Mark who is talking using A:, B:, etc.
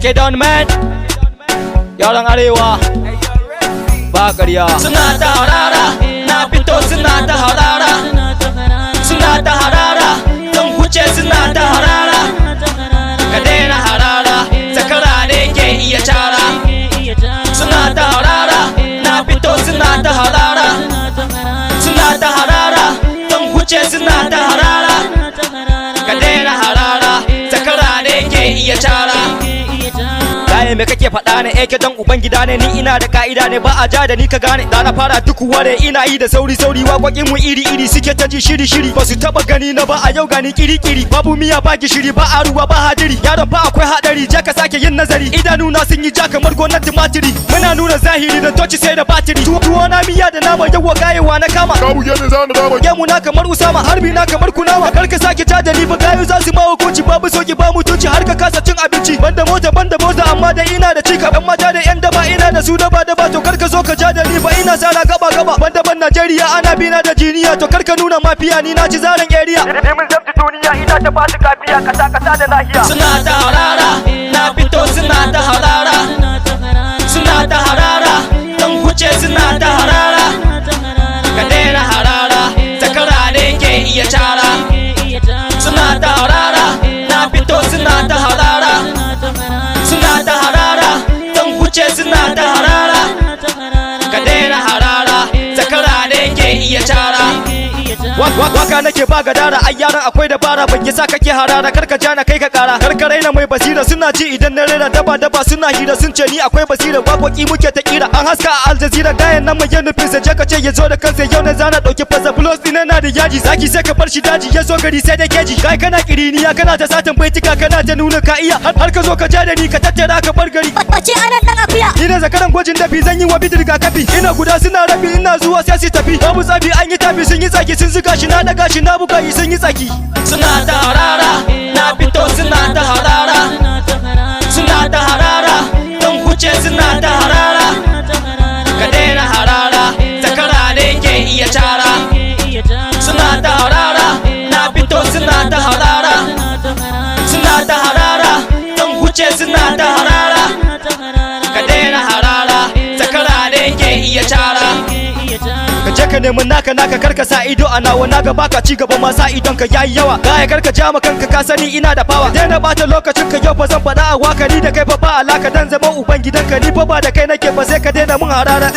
A: Take down man, yaran arewa ba ƙarya. Suna ta harara, na fito suna ta harara, suna ta harara, don huce suna ta harara. Ka daina harara, zakara ne ke iya cara. Suna ta harara, na fito suna ta harara, suna ta harara, don huce suna ta harara. Ka daina harara, zakara ne ke iya cara. Gaye me kake faɗa ne ake dan uban gida ne ni ina da ka'ida ne ba a ja da ni ka gane da na fara duk ware ina yi da sauri waƙoƙin mu iri suke ta ji shiri ba su taba gani na ba a yau gani kiri babu miya ba gishiri ba a ruwa ba hadiri yaron fa akwai hadari je ka sake yin nazari idanu na sun yi ja kamar gonar tumatiri muna nuna zahiri da toci sai da batiri tuwo na miya da nama yawa gayewa na kama
B: kamu gene zanu dama
A: gemu na kamar Usama harbi na kamar kunama kar ka sake ja da ni ba gayu za su ma hukunci babu soki ba mutunci har ka kasa cin abinci banda mota amma da ina da cika yan mata da yan daba ina da su daba to kar ka zo ka ja da ni ba ina sara gaba banda ban Najeriya ana bina da jiniya to kar ka nuna mafiya ni na ci zaren area ni mun zabta duniya ina ta ba su kafiya kasa da lahiya suna ta harara na fito suna ta harara suna ta harara dan huce suna ta harara ka daina harara zakara ne ke iya cara suna ta harara na fito suna ta harara suna ta harara don huce suna ta harara ka daina harara zakara ne ke iya cara waka nake ba gadara ai yaran akwai dabara ban yasa kake harara karka jana kai ka kara karka raina mai basira suna ji idan na rera daba suna hira sun ce ni akwai basira waƙoƙi muke ta kira an haska a Al Jazeera gayan nan mai nufin sai je ka ce ya zo da kansa yau ne zana dauki fasa plus din na da yaji zaki sai ka bar shi daji ya zo gari sai da keji kai kana kiriniya kana ta satan baitika kana ta nuna ka iya har ka zo ka ja da ni ka tattara ka bar gari
C: bace anan dan akuya
A: ni ne zakaran gwajin dafi zan yi wa bidirga kafi ina guda suna rabi ina zuwa sai su tafi babu tsafi an yi tafi sun yi tsaki sun zuga shi na daga shi na buga yi sun yi tsaki suna ta harara na fito suna ta harara suna ta harara don huce suna ta harara ka daina harara zakara ne ke iya cara suna ta harara na fito suna ta harara suna ta harara don huce suna ta harara ka daina harara zakara ne ke iya cara ka je ka nemi naka karka sa ido a nawa naga baka ci gaba ma sa idon ka yayi yawa gaya karka ja kanka ka sani ina da fawa daina bata lokacin ka yau fa zan faɗa a waka ni da kai fa ba alaka dan zama uban gidanka ni fa ba da kai nake ba sai ka daina mun harara